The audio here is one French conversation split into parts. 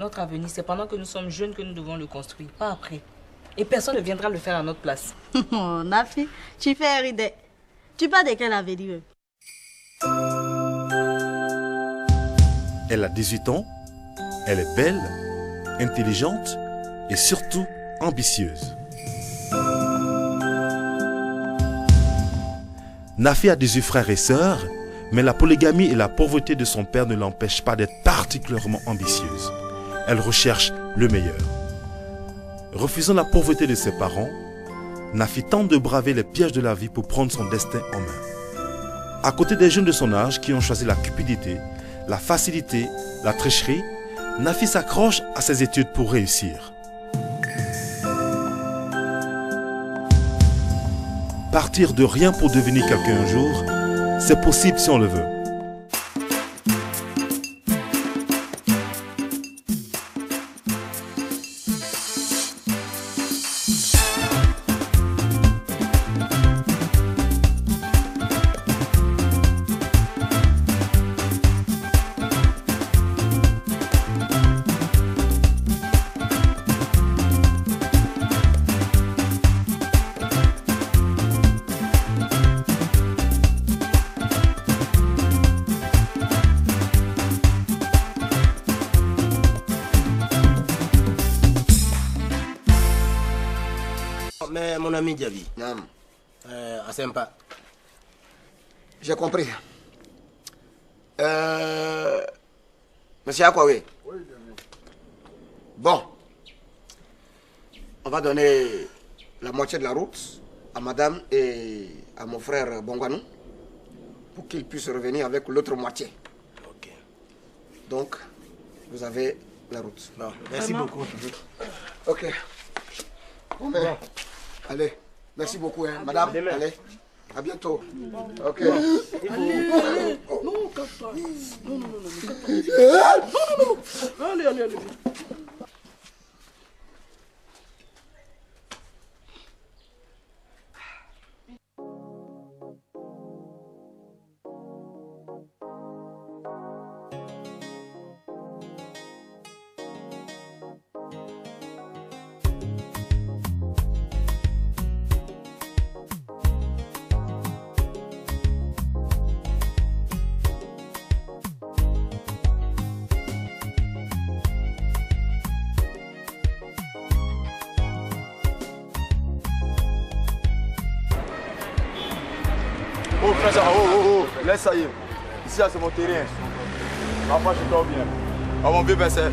Notre avenir, c'est pendant que nous sommes jeunes que nous devons le construire, pas après. Et personne ne viendra le faire à notre place. Oh, Nafi, tu fais rider. Tu parles de quel avenir? Elle a 18 ans, elle est belle, intelligente et surtout ambitieuse. Nafi a 18 frères et sœurs, mais la polygamie et la pauvreté de son père ne l'empêchent pas d'être particulièrement ambitieuse. Elle recherche le meilleur. Refusant la pauvreté de ses parents, Nafi tente de braver les pièges de la vie pour prendre son destin en main. À côté des jeunes de son âge qui ont choisi la cupidité, la facilité, la tricherie, Nafi s'accroche à ses études pour réussir. Partir de rien pour devenir quelqu'un un jour, c'est possible si on le veut. Mais mon ami Diaby, sympa. J'ai compris. Monsieur Akwawe. Oui, bon. On va donner la moitié de la route à madame et à mon frère Bongwanou pour qu'ils puissent revenir avec l'autre moitié. Ok. Donc, vous avez la route. Bon, merci beaucoup. Ok. Bon. Allez, merci beaucoup, hein. Madame. Allez, à bientôt. Ok. Allez. Non, casse-toi. Non, non. Allez. Oh frère, oh, laisse ça y est. Ici c'est mon terrain. Après je dors bien. Ah mon bébé c'est.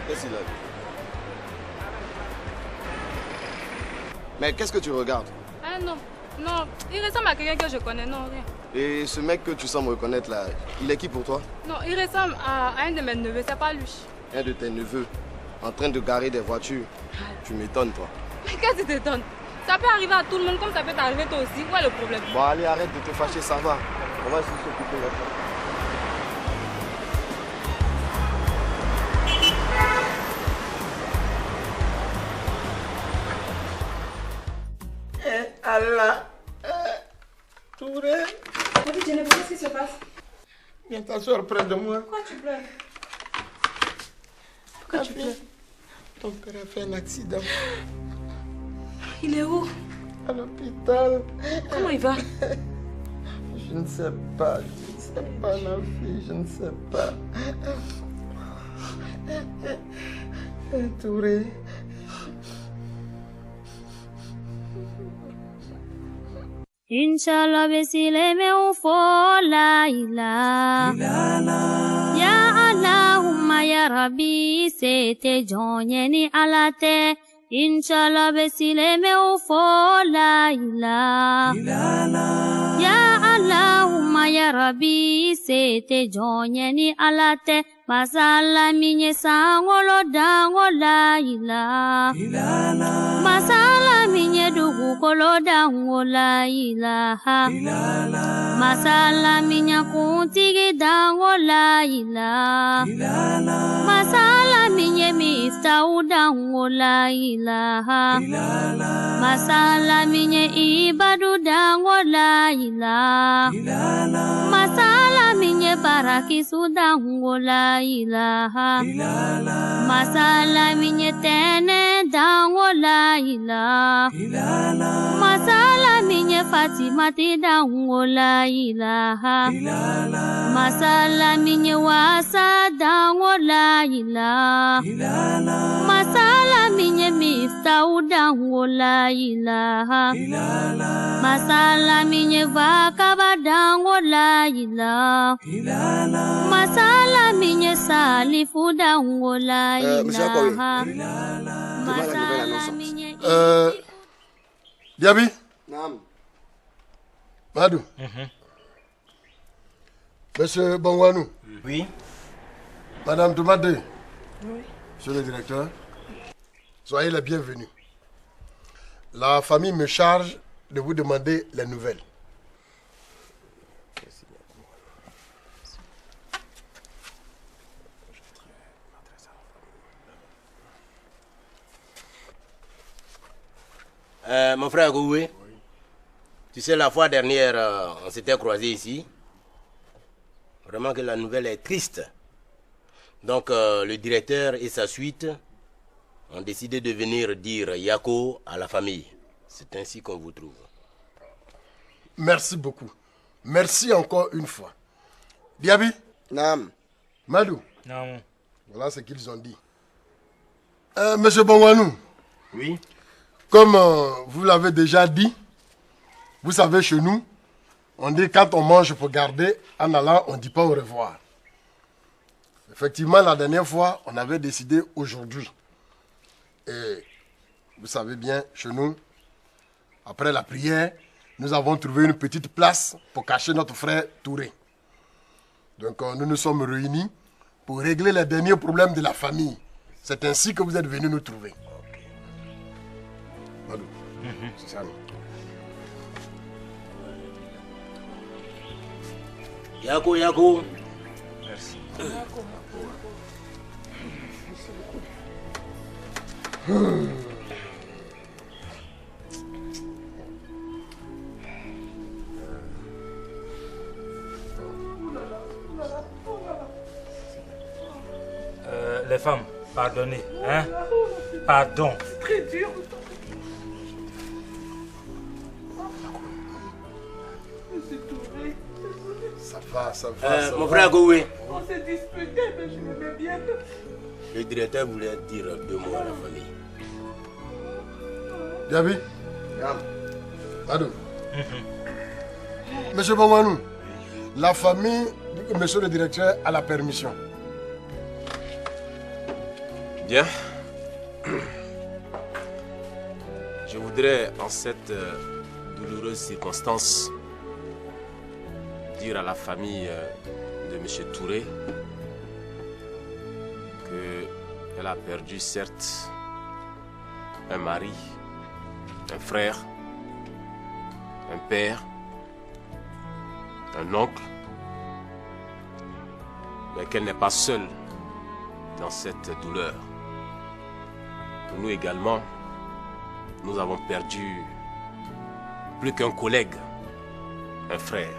Laisse-le là. Mais qu'est-ce que tu regardes? Ah non, il ressemble à quelqu'un que je connais, non, rien. Et ce mec que tu sembles reconnaître là, il est qui pour toi? Non, il ressemble à un de mes neveux, c'est pas lui. Un de tes neveux, en train de garer des voitures. Tu m'étonnes toi. Mais qu'est-ce qui t'étonne? Ça peut arriver à tout le monde comme ça peut t'arriver toi aussi. Où est le problème? Bon allez, arrête de te fâcher, ça va. On va essayer de s'occuper de ça. Allah. Touré. Qu'est-ce qui se passe? Viens t'asseoir près de moi. Pourquoi tu pleures? Pourquoi tu pleures? Ton père a fait un accident. Il est où? À l'hôpital. Comment il va? Je ne sais pas, la fille, je ne sais pas. Touré. Inshallah besile me ufo la ilaha ya Allahumma ya Rabbi sete jonye ni alate Inshallah besile me ufo la ilaha ya Allahumma ya Rabbi sete jonye ni alate Masala minye sangolo dango la ilaha Masala minye dugu kolo dango la ilaha Masala minye kuntigi dango la ilaha Masala minye miftau dango la ilaha Masala minye ibadu dango la ilaha Masala minye barakisu dango la ilaha masala minye tene dango la ilaha masala minye fatimati dango la ilaha masala minye wasa dango la ilaha masala minye miftau dango la ilaha masala minye vakaba dango la ilaha masala minye salifu dango la ilaha masala minye Diaby. Madou. Monsieur Bongwanou. Oui. Madame Toumade. Oui. Monsieur le directeur. Soyez les bienvenus. La famille me charge de vous demander les nouvelles. Mon frère Goué, tu sais, la fois dernière, on s'était croisés ici. Vraiment que la nouvelle est triste. Donc, le directeur et sa suite ont décidé de venir dire Yako à la famille. C'est ainsi qu'on vous trouve. Merci beaucoup. Merci encore une fois. Diaby. Naam. Madou. Naam. Voilà ce qu'ils ont dit. Monsieur Bongwanou. Oui. Comme vous l'avez déjà dit, vous savez, chez nous, on dit quand on mange pour garder, en allant, on ne dit pas au revoir. Effectivement, la dernière fois, on avait décidé aujourd'hui. Et vous savez bien, chez nous, après la prière, nous avons trouvé une petite place pour cacher notre frère Touré. Donc nous nous sommes réunis pour régler les derniers problèmes de la famille. C'est ainsi que vous êtes venus nous trouver. Madou, c'est ça. Yako. Merci. Les femmes, pardonnez, hein? Pardon. C'est très dur. Ça va. Mon frère Goué. On s'est disputé, mais je l'aimais bien. Le directeur voulait dire 2 mots à la famille. Diaby. Madou. Monsieur Bongwanou, la famille, monsieur le directeur, a la permission. Bien. Je voudrais, en cette douloureuse circonstance, dire à la famille de M. Touré qu'elle a perdu, certes, un mari, un frère, un père, un oncle, mais qu'elle n'est pas seule dans cette douleur. Nous également, nous avons perdu plus qu'un collègue, un frère.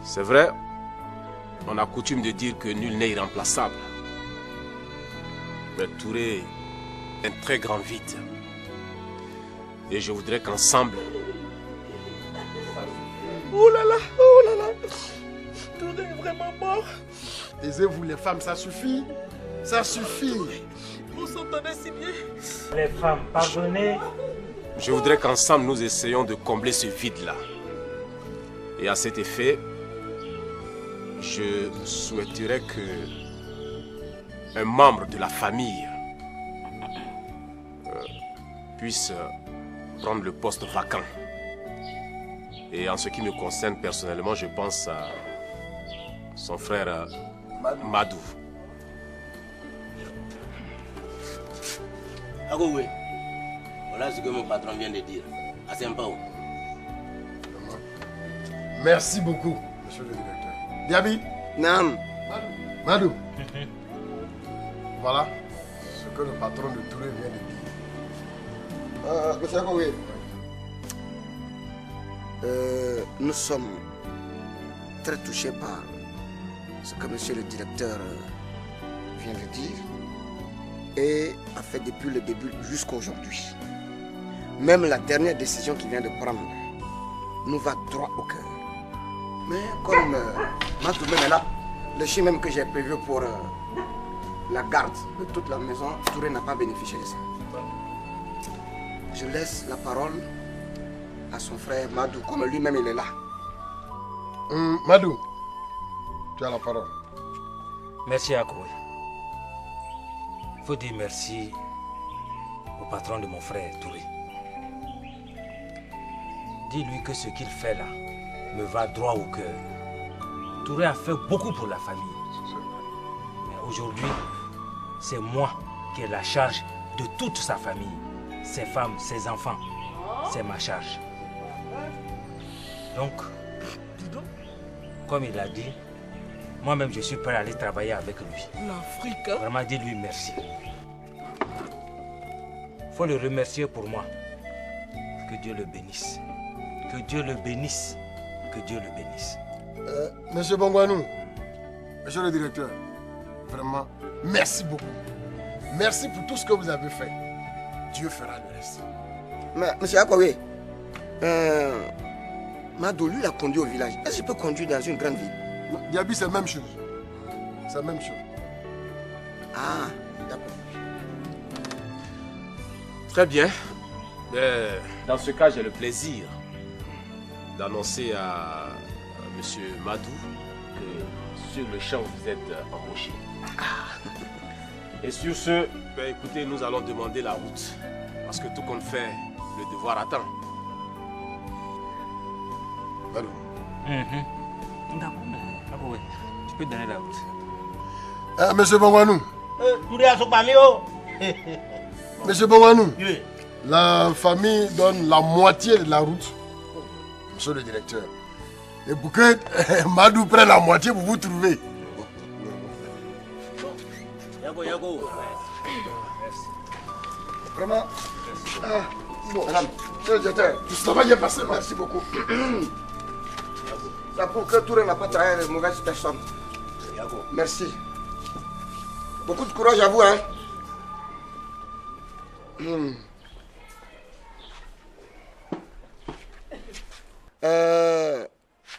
C'est vrai, on a coutume de dire que nul n'est irremplaçable. Mais Touré est un très grand vide. Et je voudrais qu'ensemble... Oh là là. Touré est vraiment mort. Taisez-vous les femmes, ça suffit. Ça suffit. On s'entendait si bien. Les femmes, pardonnez. Je voudrais qu'ensemble nous essayions de combler ce vide-là. Et à cet effet, je souhaiterais que un membre de la famille puisse prendre le poste vacant. Et en ce qui me concerne personnellement, je pense à son frère Madou. Agoué, voilà ce que mon patron vient de dire. À Saint-Pao. Merci beaucoup, monsieur le directeur. Diaby. Naam. Madou. Voilà ce que le patron de Touré vient de dire. Monsieur Agoué. Nous sommes très touché par ce que monsieur le directeur vient de dire et a fait depuis le début jusqu'à aujourd'hui. Même la dernière décision qu'il vient de prendre nous va droit au cœur. Mais comme Madoumé est là, le chien même que j'ai prévu pour la garde de toute la maison, Touré n'a pas bénéficié de ça. Je laisse la parole à son frère Madou, comme lui-même il est là. Madou, tu as la parole. Merci Akoué. Il faut dire merci au patron de mon frère Touré. Dis-lui que ce qu'il fait là me va droit au cœur. Touré a fait beaucoup pour la famille. Mais aujourd'hui, c'est moi qui ai la charge de toute sa famille. Ses femmes, ses enfants. C'est ma charge. Donc, comme il a dit, moi-même je suis prêt à aller travailler avec lui. L'Afrique. Vraiment, dis-lui merci. Faut le remercier pour moi. Que Dieu le bénisse. Que Dieu le bénisse. Que Dieu le bénisse. Monsieur Bongwanou, monsieur le directeur, vraiment, merci beaucoup. Merci pour tout ce que vous avez fait. Dieu fera le reste. Mais, monsieur Akoué, Madou, lui, l'a conduit au village. Est-ce qu'il peut conduire dans une grande ville? Diaby, c'est la même chose. C'est la même chose. Ah, d'accord. Très bien. Dans ce cas, j'ai le plaisir d'annoncer à M. Madou que sur le champ, vous êtes embauché. Et sur ce, écoutez, nous allons demander la route. Parce que tout compte fait, le devoir attend. Madou. D'accord, tu peux donner la route. Monsieur Bongwanou. Monsieur Bongwanou, la famille donne la moitié de la route. Monsieur le directeur. Et pour que Madou prenne la moitié pour vous trouver. Yago. Vraiment. Bon, madame, monsieur le directeur, tout ça va bien passer. Merci beaucoup. Ça prouve que Touré n'a pas travaillé de mauvaise personne. Merci. Beaucoup de courage à vous, hein.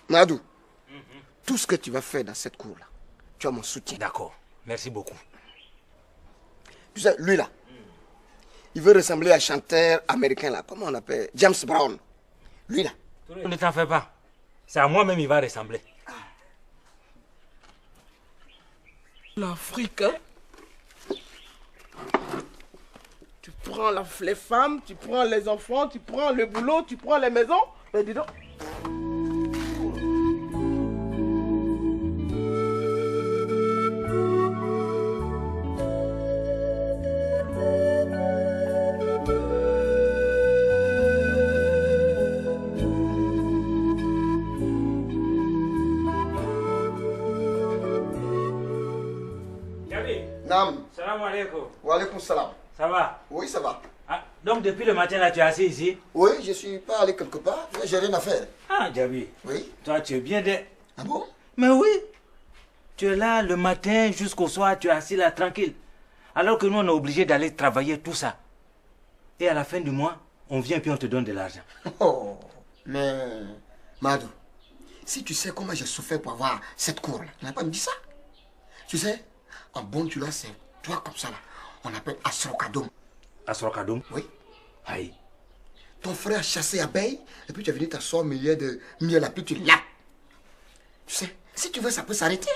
Madou, tout ce que tu vas faire dans cette cour-là, tu as mon soutien. D'accord, merci beaucoup. Tu sais, lui là, il veut ressembler à un chanteur américain là, comment on appelle, James Brown. Lui là. Ne t'en fais pas. C'est à moi-même il va ressembler. L'Afrique. Tu prends les femmes, tu prends les enfants, tu prends le boulot, tu prends les maisons. Mais dis donc. Naam. Salam alaikum. Wa alaikum salam. Ça va? Oui, ça va. Ah, donc depuis le matin là, tu es assis ici? Oui, je suis pas allé quelque part. J'ai rien à faire. Ah, Djabi. Oui. Toi, tu es bien de... Ah bon? Mais oui. Tu es là le matin jusqu'au soir, tu es assis là tranquille. Alors que nous, on est obligé d'aller travailler tout ça. Et à la fin du mois, on vient puis on te donne de l'argent. Oh, mais... Madou, si tu sais comment j'ai souffert pour avoir cette cour-là, tu n'as pas me dit ça. Tu sais, en bon tu là, c'est toi comme ça là. On appelle Asrokadoum. Asrokadoum? Oui. Aïe. Ton frère a chassé abeille et puis tu es venu t'asseoir au milieu de miel, puis tu l'as. Tu sais, si tu veux, ça peut s'arrêter.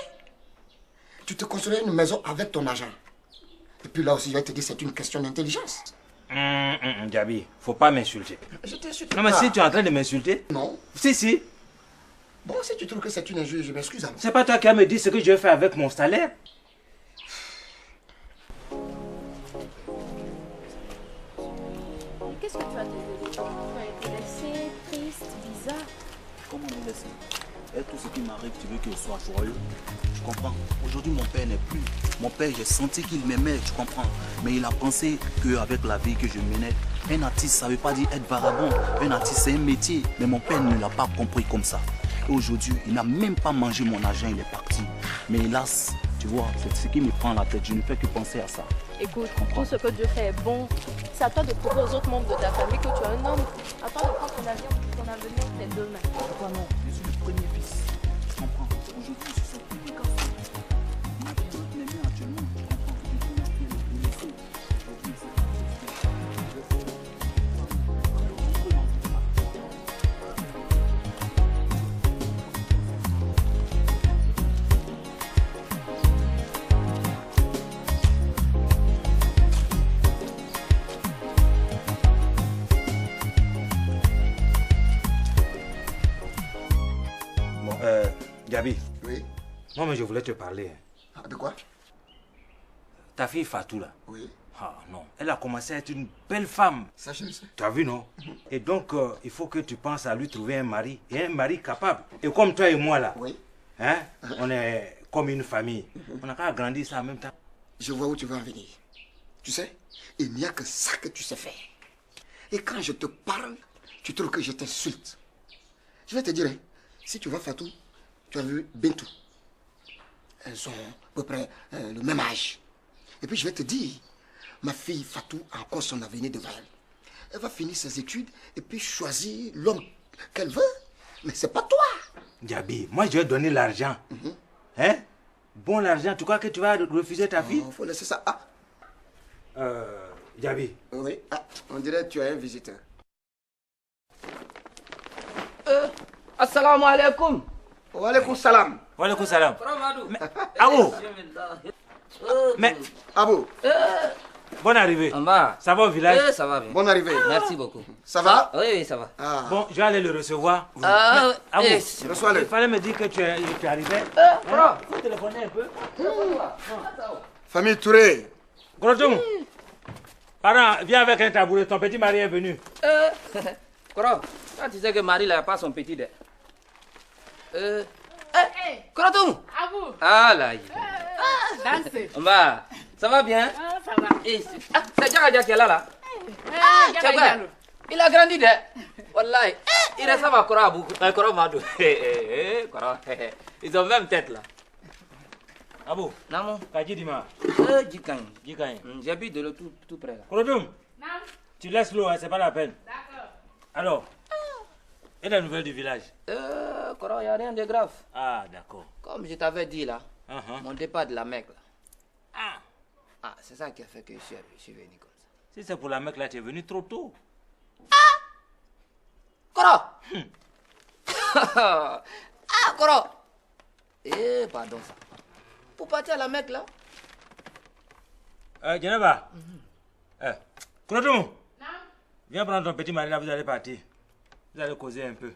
Tu te construis une maison avec ton argent. Et puis là aussi, je vais te dire, c'est une question d'intelligence. Djabi, faut pas m'insulter. Je t'insulte pas. Non, mais si tu es en train de m'insulter. Non. Si. Bon, si tu trouves que c'est une injure, je m'excuse alors. C'est pas toi qui vas me dire ce que je vais faire avec mon salaire. Qu'est-ce que tu as désolé? Tu as été laissé, triste, bizarre. Comment me laisser? Et tout ce qui m'arrive, tu veux qu'il soit joyeux? Tu comprends? Aujourd'hui, mon père n'est plus. Mon père, j'ai senti qu'il m'aimait, tu comprends? Mais il a pensé qu'avec la vie que je menais, un artiste, ça ne veut pas dire être vagabond. Un artiste, c'est un métier. Mais mon père ne l'a pas compris comme ça. Et aujourd'hui, il n'a même pas mangé mon argent, il est parti. Mais hélas, tu vois, c'est ce qui me prend la tête. Je ne fais que penser à ça. Écoute, tout ce que Dieu fait est bon. C'est à toi de prouver aux autres membres de ta famille que tu es un homme. À toi de prendre ton avenir entre tes deux mains. Pourquoi non? Je suis le premier fils. Tu comprends? Aujourd'hui, je suis plus comme ça. Ma vie est entre mes mains actuellement. Tu comprends? Gabi. Oui. Moi, mais je voulais te parler. De quoi? Ta fille Fatou là. Oui. Ah non, elle a commencé à être une belle femme. Ça, je le sais. Tu as vu, non? Et donc, il faut que tu penses à lui trouver un mari. Et un mari capable. Et comme toi et moi là. Oui. Hein? On est comme une famille. On n'a qu'à grandir ça en même temps. Je vois où tu vas en venir. Tu sais, il n'y a que ça que tu sais faire. Et quand je te parle, tu trouves que je t'insulte. Je vais te dire, hein, si tu vois Fatou, tu as vu Bintou. Elles ont à peu près le même âge. Et puis je vais te dire, ma fille Fatou a encore son avenir devant elle. Elle va finir ses études et puis choisir l'homme qu'elle veut. Mais c'est pas toi. Gabi, moi je vais donner l'argent. Hein? Bon l'argent, tu crois que tu vas refuser ta fille? Il faut laisser ça. Gabi. Oui. Ah, on dirait que tu as un visiteur. Assalamu alaikum. Wa alaikum salam. Wa alaikum salam. Abou. Mais Abou. Bonne arrivée. Ça va au village? Ça va bien. Bonne arrivée. Merci beaucoup. Ça va? Oui, ça va. Bon, je vais aller le recevoir. Abou, reçois-le. Il fallait me dire que tu es arrivé. Faut téléphoner un peu. Famille Touré. Gros Parent, viens avec un tabouret. Ton petit mari est venu. Koro, quand tu sais que Marie n'a pas son petit dé. Korotum. À vous. Ah là. Dansez. Ça va bien? Ça va. C'est Djaka qui est là. Il a grandi de. Wallahi. Il reste à Koro Abou. Koro Madou. Koro. Ils ont même tête là. Abou. Namo. Kajidima. Jikain. J'habite de l'autre tout près là. Korotum. Tu laisses l'eau, hein, c'est pas la peine. D'accord. Alors, et la nouvelle du village? Koro, il n'y a rien de grave. Ah, d'accord. Comme je t'avais dit là, mon départ de la Mecque là. C'est ça qui a fait que je suis venu comme ça. Si c'est pour la Mecque là, tu es venu trop tôt. Koro. Koro. Pardon ça. Pour partir à la Mecque là. Djeneba. Korotum. Viens prendre ton petit mari là, vous allez partir. Vous allez causer un peu.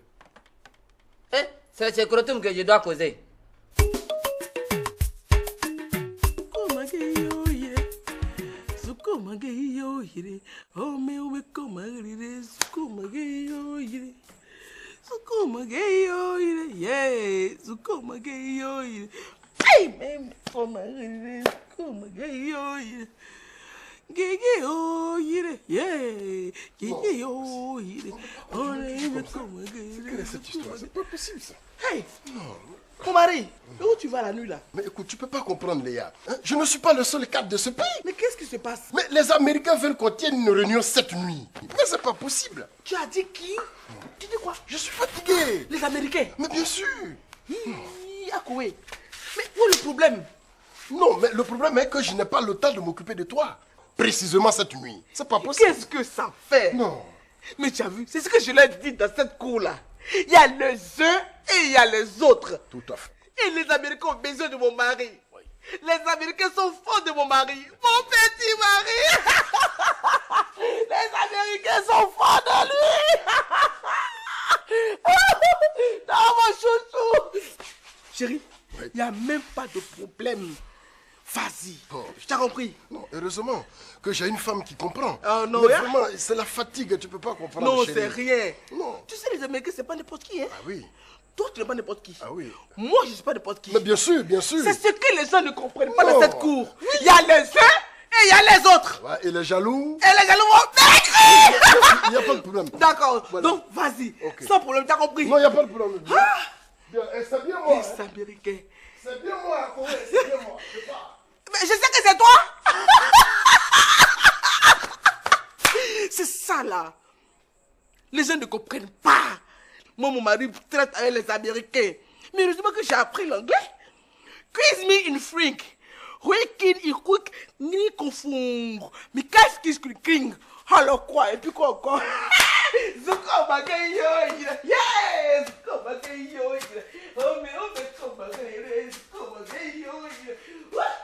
C'est Korotum que je dois causer. Quelle est cette histoire? C'est pas possible ça. Hey! Mon mari, où tu vas la nuit là? Mais écoute, tu peux pas comprendre, Léa. Hein? Je ne suis pas le seul cadre de ce pays. Mais qu'est-ce qui se passe? Mais les Américains veulent qu'on tienne une réunion cette nuit. Mais c'est pas possible. Tu as dit qui? Tu dis quoi? Je suis fatigué. Les Américains? Mais bien sûr. Akoué. Mais où est le problème? Non, mais le problème est que je n'ai pas le temps de m'occuper de toi. Précisément cette nuit. C'est pas possible. Qu'est-ce que ça fait? Non. Mais tu as vu, c'est ce que je leur ai dit dans cette cour-là. Il y a les uns et il y a les autres. Tout à fait. Et les Américains ont besoin de mon mari. Oui. Les Américains sont forts de mon mari. Mon petit mari. Les Américains sont forts de lui. Non, mon chouchou. Chérie, il n'y a même pas de problème. Vas-y, je t'ai compris. Non, heureusement que j'ai une femme qui comprend. Oh non, mais vraiment, c'est la fatigue, tu peux pas comprendre. Non, chérie. c'est rien. Non. Tu sais, les Américains, c'est pas n'importe qui, hein. Ah oui. Toi, tu n'es pas n'importe qui. Ah oui. Moi, je ne suis pas n'importe qui. Mais bien sûr, bien sûr. C'est ce que les gens ne comprennent pas dans cette cour. Il y a les uns et il y a les autres. Ouais, et les jaloux. Et les jaloux vont m'écrire. Il n'y a pas de problème. D'accord. Voilà. Donc, vas-y. Okay. Sans problème, t'as compris? Non, il n'y a pas de problème. C'est bien moi. Les Américains. C'est bien moi, Corée, c'est bien moi. Je pars. Mais je sais que c'est toi. C'est ça là. Les gens ne comprennent pas. Moi, mon mari traite avec les Américains. Mais heureusement que j'ai appris l'anglais. Quiz me in Frank. Wekin quick ni confondre. Mais qu'est-ce que c'est king? Alors quoi? Et puis quoi encore? Zuko bagayo. Yes! Zuko bagayo. Oh mais Zuko bagayo. Zuko bagayo. What?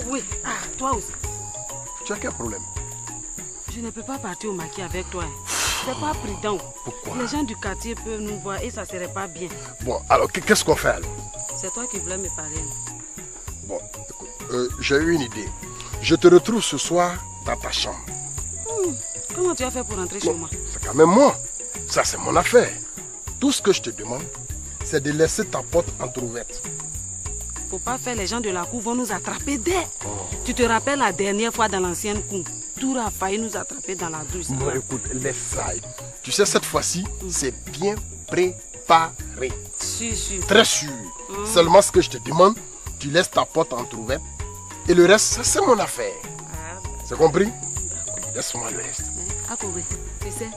Oui. Ah, toi aussi. Tu as quel problème? Je ne peux pas partir au maquis avec toi. C'est pas prudent. Pourquoi? Les gens du quartier peuvent nous voir et ça serait pas bien. Bon, alors qu'est-ce qu'on fait alors? C'est toi qui voulais me parler. Bon, écoute, j'ai eu une idée. Je te retrouve ce soir dans ta chambre. Comment tu as fait pour rentrer chez moi? C'est quand même moi. Ça, c'est mon affaire. Tout ce que je te demande, c'est de laisser ta porte entrouverte. Faut pas faire, les gens de la cour vont nous attraper dès. Tu te rappelles la dernière fois dans l'ancienne cour, Tour a failli nous attraper dans la douce. Non, écoute, laisse ça. Tu sais, cette fois-ci, c'est bien préparé. Sûr. Très sûr. Seulement ce que je te demande, tu laisses ta porte entrouverte. Et le reste, ça, c'est mon affaire. C'est compris? Laisse-moi le reste. Akoué, tu sais,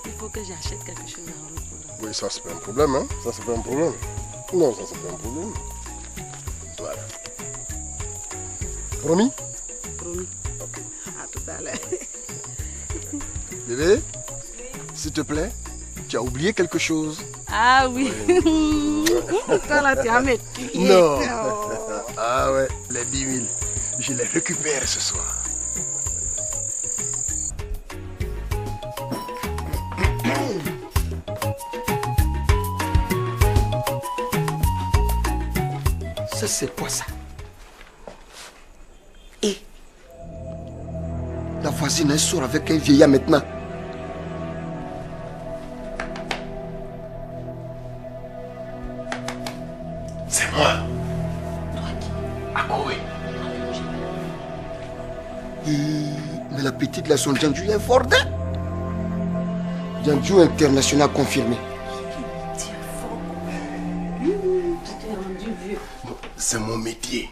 il faut que j'achète quelque chose en route. Oui, ça, c'est pas un problème, hein? Ça, c'est pas un problème. Non, ça, c'est pas un problème. Voilà. Promis? Promis. Ok. À tout à l'heure. Bébé, s'il te plaît, tu as oublié quelque chose? Ah oui. Toi là, tu as mes pieds. Non. Ah ouais, les 10 000. Je les récupère ce soir. Ça, c'est quoi ça? Et la voisine, elle sort avec un vieillard maintenant. C'est moi. Akoué. Mais la petite là, son Djanju est fort, hein? Djanju international confirmé. C'est mon métier.